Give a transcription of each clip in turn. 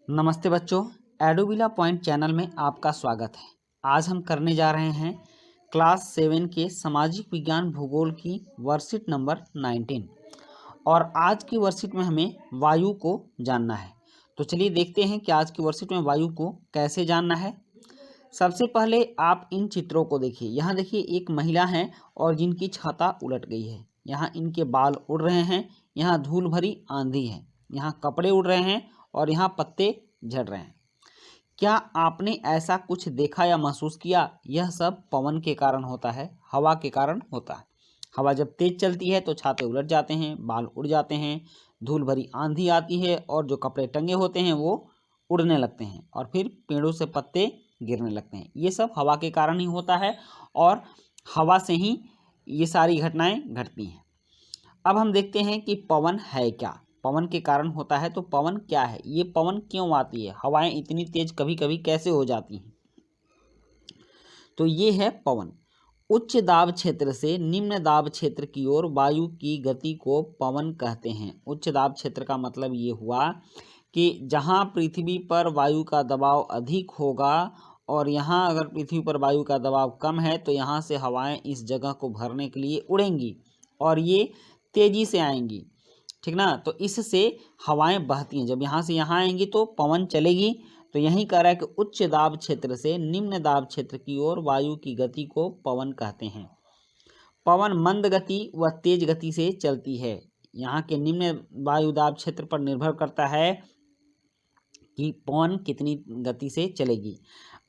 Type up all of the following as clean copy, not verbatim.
नमस्ते बच्चों, एडोबिला point channel में आपका स्वागत है। आज हम करने जा रहे हैं क्लास 7 के सामाजिक विज्ञान भूगोल की वर्कशीट नंबर 19 और आज की वर्कशीट में हमें वायु को जानना है। तो चलिए देखते हैं कि आज की वर्कशीट में वायु को कैसे जानना है। सबसे पहले आप इन चित्रों को देखिए। यहाँ देखिए एक महिला है और जिनकी छाता उलट गई है। यहाँ इनके बाल उड़ रहे हैं, यहाँ धूल भरी आंधी है, यहाँ कपड़े उड़ रहे हैं और यहाँ पत्ते झड़ रहे हैं। क्या आपने ऐसा कुछ देखा या महसूस किया? यह सब पवन के कारण होता है, हवा के कारण होता है। हवा जब तेज चलती है तो छाते उलट जाते हैं, बाल उड़ जाते हैं, धूल भरी आंधी आती है और जो कपड़े टंगे होते हैं वो उड़ने लगते हैं और फिर पेड़ों से पत्ते गिरने लगते हैं। ये सब हवा के कारण ही होता है और हवा से ही ये सारी घटनाएं घटती हैं। अब हम देखते हैं कि पवन है क्या। पवन के कारण होता है तो पवन क्या है, ये पवन क्यों आती है, हवाएं इतनी तेज कभी कभी कैसे हो जाती हैं। तो ये है पवन। उच्च दाब क्षेत्र से निम्न दाब क्षेत्र की ओर वायु की गति को पवन कहते हैं। उच्च दाब क्षेत्र का मतलब ये हुआ कि जहाँ पृथ्वी पर वायु का दबाव अधिक होगा और यहाँ अगर पृथ्वी पर वायु का दबाव कम है तो यहाँ से हवाएं इस जगह को भरने के लिए उड़ेंगी और ये तेजी से आएंगी, ठीक ना। तो इससे हवाएं बहती हैं। जब यहाँ से यहाँ आएंगी तो पवन चलेगी। तो यही कह रहा है कि उच्च दाब क्षेत्र से निम्न दाब क्षेत्र की ओर वायु की गति को पवन कहते हैं। पवन मंद गति व तेज गति से चलती है। यहाँ के निम्न वायु दाब क्षेत्र पर निर्भर करता है कि पवन कितनी गति से चलेगी।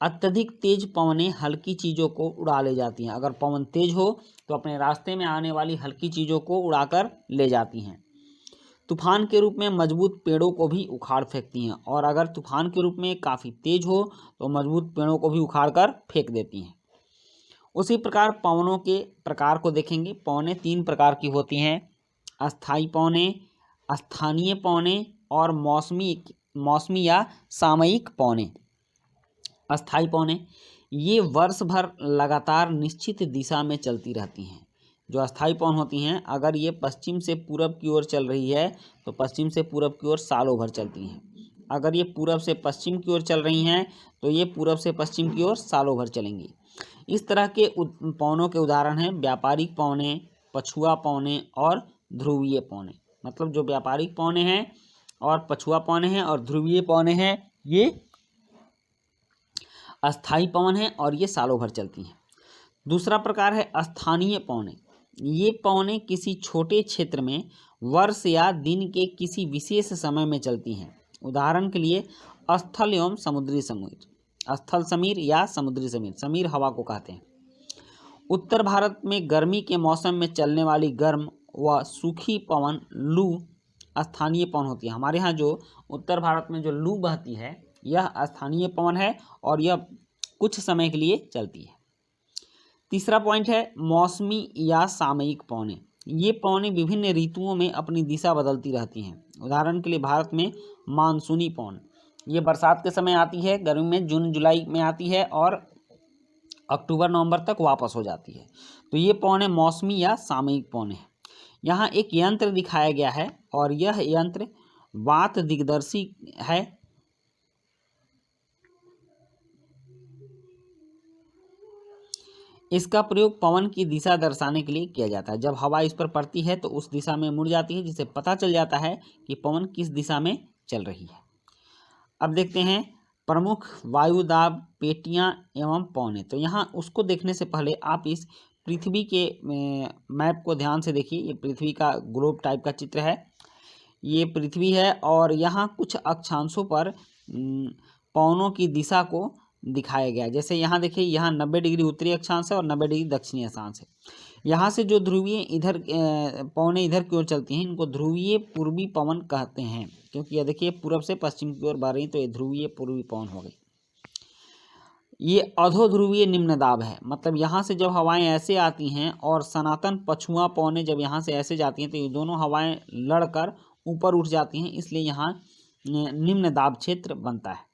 अत्यधिक तेज पवनें हल्की चीज़ों को उड़ा ले जाती हैं। अगर पवन तेज हो तो अपने रास्ते में आने वाली हल्की चीज़ों को उड़ाकर ले जाती हैं। तूफान के रूप में मजबूत पेड़ों को भी उखाड़ फेंकती हैं और अगर तूफान के रूप में काफ़ी तेज हो तो मजबूत पेड़ों को भी उखाड़ कर फेंक देती हैं। उसी प्रकार पवनों के प्रकार को देखेंगे। पवनें 3 प्रकार की होती हैं: अस्थायी पवनें, स्थानीय पवनें और मौसमी या सामयिक पवनें। अस्थायी पवनें ये वर्ष भर लगातार निश्चित दिशा में चलती रहती हैं। जो अस्थायी पवन होती हैं, अगर ये पश्चिम से पूरब की ओर चल रही है तो पश्चिम से पूरब की ओर सालों भर चलती हैं। अगर ये पूरब से पश्चिम की ओर चल रही हैं तो ये पूरब से पश्चिम की ओर सालों भर चलेंगी। इस तरह के पवनों के उदाहरण हैं व्यापारिक पवनें, पछुआ पवनें और ध्रुवीय पवनें। मतलब जो व्यापारिक पवनें हैं और पछुआ पवनें हैं और ध्रुवीय पवनें हैं ये अस्थायी पवन है और ये सालों भर चलती हैं। दूसरा प्रकार है स्थानीय पवनें। ये पवनें किसी छोटे क्षेत्र में वर्ष या दिन के किसी विशेष समय में चलती हैं। उदाहरण के लिए स्थल एवं समुद्री समीर, स्थल समीर या समुद्री समीर, समीर हवा को कहते हैं। उत्तर भारत में गर्मी के मौसम में चलने वाली गर्म व सूखी पवन लू स्थानीय पवन होती है। हमारे यहाँ जो उत्तर भारत में जो लू बहती है यह स्थानीय पवन है और यह कुछ समय के लिए चलती है। तीसरा पॉइंट है मौसमी या सामयिक पवनें। ये पवनें विभिन्न ऋतुओं में अपनी दिशा बदलती रहती हैं। उदाहरण के लिए भारत में मानसूनी पवन, ये बरसात के समय आती है, गर्मी में जून जुलाई में आती है और अक्टूबर नवंबर तक वापस हो जाती है। तो ये पवनें मौसमी या सामयिक पवनें हैं। यहाँ एक यंत्र दिखाया गया है और यह यंत्र वात दिग्दर्शी है। इसका प्रयोग पवन की दिशा दर्शाने के लिए किया जाता है। जब हवा इस पर पड़ती है तो उस दिशा में मुड़ जाती है, जिससे पता चल जाता है कि पवन किस दिशा में चल रही है। अब देखते हैं प्रमुख वायुदाब पेटियां एवं पवनें। तो यहाँ उसको देखने से पहले आप इस पृथ्वी के मैप को ध्यान से देखिए। ये पृथ्वी का ग्लोब टाइप का चित्र है। ये पृथ्वी है और यहाँ कुछ अक्षांशों पर पवनों की दिशा को दिखाया गया है। जैसे यहाँ देखिए, यहाँ 90 डिग्री उत्तरी अक्षांश है और 90 डिग्री दक्षिणी अक्षांश है। यहाँ से जो ध्रुवीय इधर पवनें इधर की ओर चलती हैं इनको ध्रुवीय पूर्वी पवन कहते हैं, क्योंकि यह देखिए पूरब से पश्चिम की ओर बह रही, तो ये ध्रुवीय पूर्वी पवन हो गई। ये अधोध्रुवीय निम्न दाब है। मतलब यहाँ से जब हवाएं ऐसे आती हैं और सनातन पछुआ पवनें जब यहाँ से ऐसे जाती हैं तो ये दोनों हवाएं लड़कर ऊपर उठ जाती हैं, इसलिए यहाँ निम्न दाब क्षेत्र बनता है।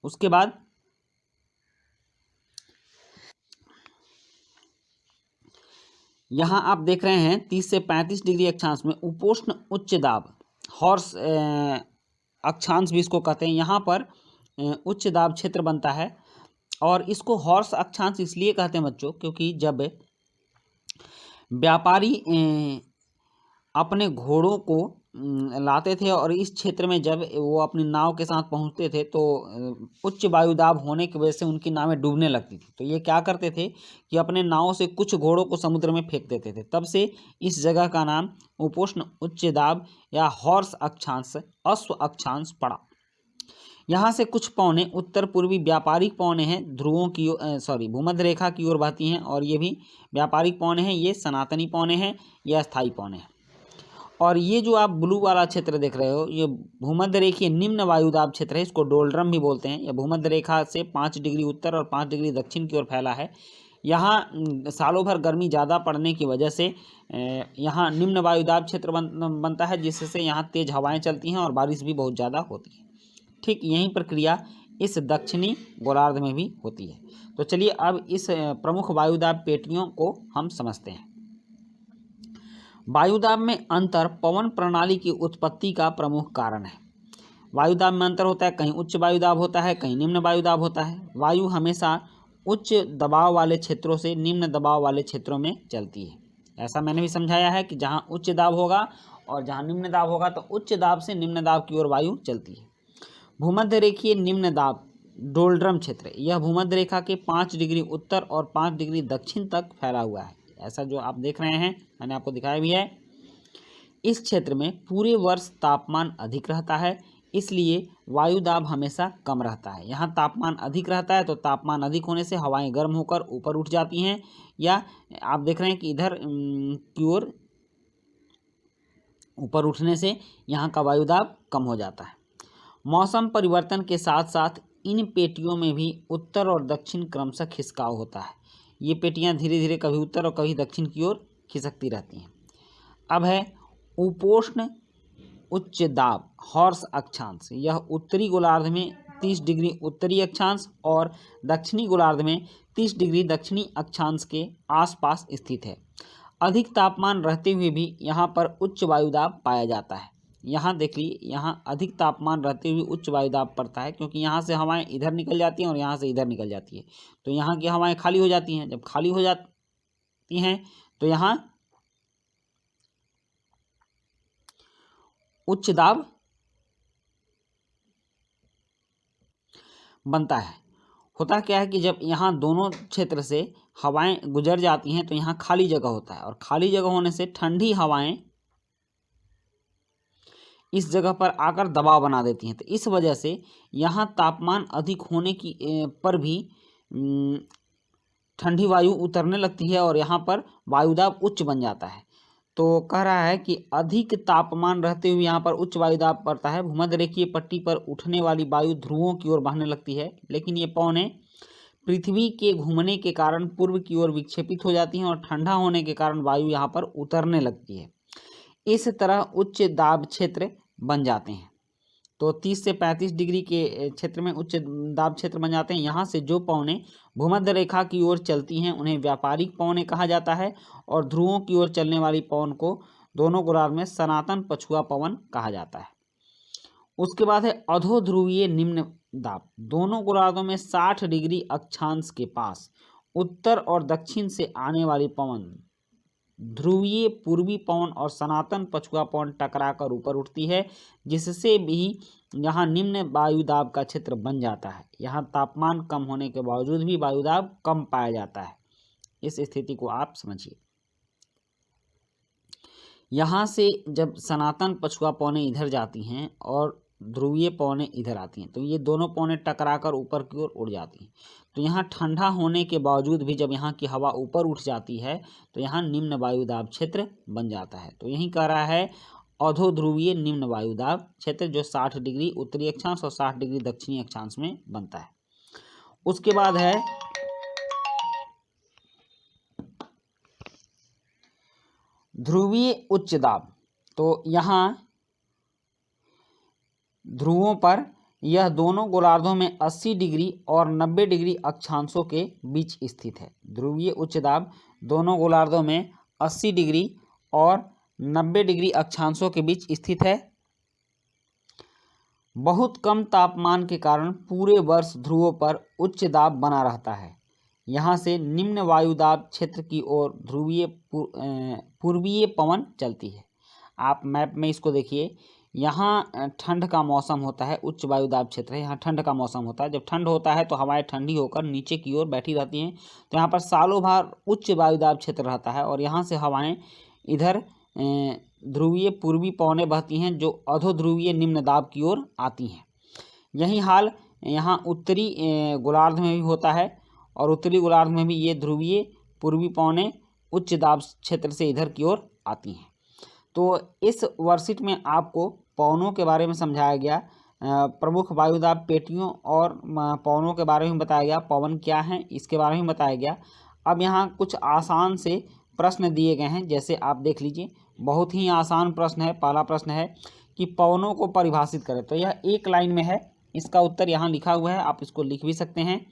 उसके बाद यहाँ आप देख रहे हैं 30 से 35 डिग्री अक्षांश में उपोष्ण उच्च दाब हॉर्स अक्षांश भी इसको कहते हैं। यहाँ पर उच्च दाब क्षेत्र बनता है और इसको हॉर्स अक्षांश इसलिए कहते हैं बच्चों, क्योंकि जब व्यापारी अपने घोड़ों को लाते थे और इस क्षेत्र में जब वो अपनी नाव के साथ पहुंचते थे तो उच्च वायुदाब होने की वजह से उनकी नावें डूबने लगती थी। तो ये क्या करते थे कि अपने नावों से कुछ घोड़ों को समुद्र में फेंक देते थे। तब से इस जगह का नाम उपोष्ण उच्च दाब या हॉर्स अक्षांश, अश्व अक्षांश पड़ा। यहाँ से कुछ पौने उत्तर पूर्वी व्यापारिक पौने हैं ध्रुवों की भूमध्य रेखा की ओर बहती हैं, और ये भी व्यापारिक पौने हैं, ये सनातनी पौने हैं, ये अस्थायी पौने हैं। और ये जो आप ब्लू वाला क्षेत्र देख रहे हो, ये भूमध्य रेखीय निम्न वायुदाब क्षेत्र है, इसको डोल्ड्रम भी बोलते हैं। यह भूमध्य रेखा से 5 डिग्री उत्तर और 5 डिग्री दक्षिण की ओर फैला है। यहाँ सालों भर गर्मी ज़्यादा पड़ने की वजह से यहाँ निम्न वायुदाब क्षेत्र बनता है, जिससे यहाँ तेज हवाएं चलती हैं और बारिश भी बहुत ज़्यादा होती है। ठीक यही प्रक्रिया इस दक्षिणी गोलार्ध में भी होती है। तो चलिए अब इस प्रमुख वायुदाब पेटियों को हम समझते हैं। वायुदाब में अंतर पवन प्रणाली की उत्पत्ति का प्रमुख कारण है। वायुदाब में अंतर होता है, कहीं उच्च वायुदाब होता है, कहीं निम्न वायुदाब होता है। वायु हमेशा उच्च दबाव वाले क्षेत्रों से निम्न दबाव वाले क्षेत्रों में चलती है। ऐसा मैंने भी समझाया है कि जहाँ उच्च दाब होगा और जहाँ निम्न दाब होगा तो उच्च दाब से निम्न दाब की ओर वायु चलती है। भूमध्य रेखीय निम्न दाब डोल्ड्रम क्षेत्र, यह भूमध्य रेखा के 5 डिग्री उत्तर और 5 डिग्री दक्षिण तक फैला हुआ है। ऐसा जो आप देख रहे हैं मैंने आपको दिखाया भी है। इस क्षेत्र में पूरे वर्ष तापमान अधिक रहता है, इसलिए वायुदाब हमेशा कम रहता है। यहाँ तापमान अधिक रहता है तो तापमान अधिक होने से हवाएं गर्म होकर ऊपर उठ जाती हैं, या आप देख रहे हैं कि इधर की ओर ऊपर उठने से यहाँ का वायुदाब कम हो जाता है। मौसम परिवर्तन के साथ साथ इन पेटियों में भी उत्तर और दक्षिण क्रमशः खिसकाव होता है। ये पेटियां धीरे धीरे कभी उत्तर और कभी दक्षिण की ओर खिसकती रहती हैं। अब है उपोष्ण उच्च दाब हॉर्स अक्षांश, यह उत्तरी गोलार्ध में 30 डिग्री उत्तरी अक्षांश और दक्षिणी गोलार्ध में 30 डिग्री दक्षिणी अक्षांश के आसपास स्थित है। अधिक तापमान रहते हुए भी यहाँ पर उच्च वायुदाब पाया जाता है। यहाँ देख लीजिए, यहाँ अधिक तापमान रहते हुए उच्च वायुदाब पड़ता है, क्योंकि यहाँ से हवाएं इधर निकल जाती हैं और यहाँ से इधर निकल जाती है। तो यहाँ की हवाएं खाली हो जाती हैं। जब खाली हो जाती हैं तो यहाँ उच्च दाब बनता है। होता क्या है कि जब यहाँ दोनों क्षेत्र से हवाएं गुजर जाती हैं तो यहाँ खाली जगह होता है, और खाली जगह होने से ठंडी हवाएं इस जगह पर आकर दबाव बना देती हैं। तो इस वजह से यहाँ तापमान अधिक होने की पर भी ठंडी वायु उतरने लगती है और यहाँ पर वायुदाब उच्च बन जाता है। तो कह रहा है कि अधिक तापमान रहते हुए यहाँ पर उच्च वायुदाब पड़ता है। भूमध्य रेखीय पट्टी पर उठने वाली वायु ध्रुवों की ओर बहने लगती है, लेकिन ये पौने पृथ्वी के घूमने के कारण पूर्व की ओर विक्षेपित हो जाती हैं और ठंडा होने के कारण वायु यहाँ पर उतरने लगती है। इस तरह उच्च दाब क्षेत्र बन जाते हैं। तो 30 से 35 डिग्री के क्षेत्र में उच्च दाब क्षेत्र बन जाते हैं। यहाँ से जो पवनें भूमध्य रेखा की ओर चलती हैं उन्हें व्यापारिक पवनें कहा जाता है, और ध्रुवों की ओर चलने वाली पवन को दोनों गोलार्ध में सनातन पछुआ पवन कहा जाता है। उसके बाद है अधोध्रुवीय निम्न दाब। दोनों गोलार्धों में 60 डिग्री अक्षांश के पास उत्तर और दक्षिण से आने वाली पवन ध्रुवीय पूर्वी पवन और सनातन पछुआ पवन टकराकर ऊपर उठती है, जिससे भी यहाँ निम्न वायुदाब का क्षेत्र बन जाता है। यहाँ तापमान कम होने के बावजूद भी वायुदाब कम पाया जाता है। इस स्थिति को आप समझिए। यहाँ से जब सनातन पछुआ पवनें इधर जाती हैं और ध्रुवीय पवनें इधर आती हैं तो ये दोनों पवनें टकराकर ऊपर की ओर उड़ जाती हैं। तो यहाँ ठंडा होने के बावजूद भी जब यहाँ की हवा ऊपर उठ जाती है तो यहाँ निम्न वायुदाब क्षेत्र बन जाता है। तो यही कह रहा है अधोध्रुवीय निम्न वायुदाब क्षेत्र, जो 60 डिग्री उत्तरी अक्षांश और 60 डिग्री दक्षिणी अक्षांश में बनता है। उसके बाद है ध्रुवीय उच्च दाब। तो यहाँ ध्रुवों पर यह दोनों गोलार्धों में 80 डिग्री और 90 डिग्री अक्षांशों के बीच स्थित है। ध्रुवीय उच्च दाब दोनों गोलार्धों में 80 डिग्री और 90 डिग्री अक्षांशों के बीच स्थित है। बहुत कम तापमान के कारण पूरे वर्ष ध्रुवों पर उच्च दाब बना रहता है। यहाँ से निम्न वायुदाब क्षेत्र की ओर ध्रुवीय पूर्वीय पवन चलती है। आप मैप में इसको देखिए, यहाँ ठंड का मौसम होता है, उच्च वायुदाब क्षेत्र है, यहाँ ठंड का मौसम होता है। जब ठंड होता है तो हवाएं ठंडी होकर नीचे की ओर बैठी रहती हैं, तो यहाँ पर सालों भर उच्च वायुदाब क्षेत्र रहता है और यहाँ से हवाएं इधर ध्रुवीय पूर्वी पवनें बहती हैं जो अधोध्रुवीय निम्न दाब की ओर आती हैं। यही हाल यहाँ उत्तरी गोलार्ध में भी होता है और उत्तरी गोलार्ध में भी ये ध्रुवीय पूर्वी पवनें उच्च दाब क्षेत्र से इधर की ओर आती हैं। तो इस वर्कशीट में आपको पवनों के बारे में समझाया गया, प्रमुख वायुदाब पेटियों और पवनों के बारे में बताया गया, पवन क्या है इसके बारे में बताया गया। अब यहाँ कुछ आसान से प्रश्न दिए गए हैं, जैसे आप देख लीजिए, बहुत ही आसान प्रश्न है। पहला प्रश्न है कि पवनों को परिभाषित करें। तो यह एक लाइन में है, इसका उत्तर यहाँ लिखा हुआ है, आप इसको लिख भी सकते हैं।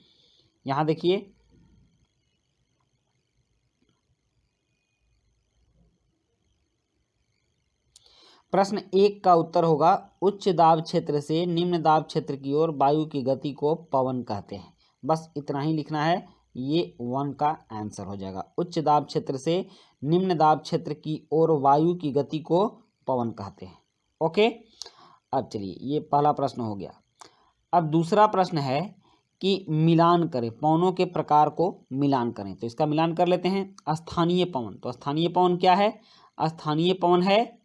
यहाँ देखिए, प्रश्न 1 का उत्तर होगा उच्च दाब क्षेत्र से निम्न दाब क्षेत्र की ओर वायु की गति को पवन कहते हैं। बस इतना ही लिखना है, ये 1 का आंसर हो जाएगा। उच्च दाब क्षेत्र से निम्न दाब क्षेत्र की ओर वायु की गति को पवन कहते हैं। ओके, अब चलिए, ये पहला प्रश्न हो गया। अब दूसरा प्रश्न है कि मिलान करें, पवनों के प्रकार को मिलान करें। तो इसका मिलान कर लेते हैं। स्थानीय पवन, तो स्थानीय पवन क्या है? स्थानीय पवन है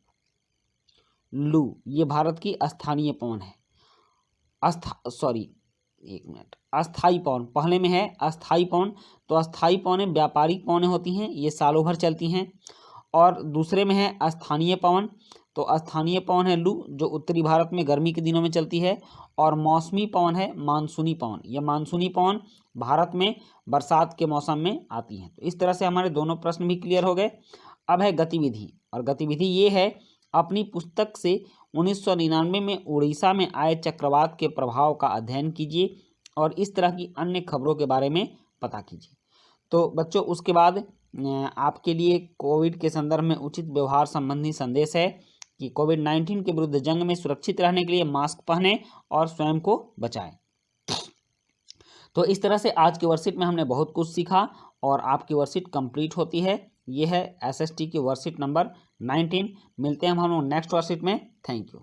लू, ये भारत की स्थानीय पवन है। अस्थाई पवन पहले में है। अस्थाई पवन, तो अस्थाई पवनें व्यापारिक पवनें होती हैं, ये सालों भर चलती हैं। और दूसरे में है स्थानीय पवन, तो स्थानीय पवन है लू, जो उत्तरी भारत में गर्मी के दिनों में चलती है। और मौसमी पवन है मानसूनी पवन, यह मानसूनी पवन भारत में बरसात के मौसम में आती हैं। तो इस तरह से हमारे दोनों प्रश्न भी क्लियर हो गए। अब है गतिविधि, और गतिविधि ये है, अपनी पुस्तक से 1999 में उड़ीसा में आए चक्रवात के प्रभाव का अध्ययन कीजिए और इस तरह की अन्य खबरों के बारे में पता कीजिए। तो बच्चों, उसके बाद आपके लिए कोविड के संदर्भ में उचित व्यवहार संबंधी संदेश है कि कोविड-19 के विरुद्ध जंग में सुरक्षित रहने के लिए मास्क पहनें और स्वयं को बचाएं। तो इस तरह से आज की वर्कशीट में हमने बहुत कुछ सीखा और आपकी वर्कशीट कंप्लीट होती है। ये है एसएसटी की वर्कशीट नंबर 19। मिलते हैं हम लोग नेक्स्ट वर्कशीट में। Thank you.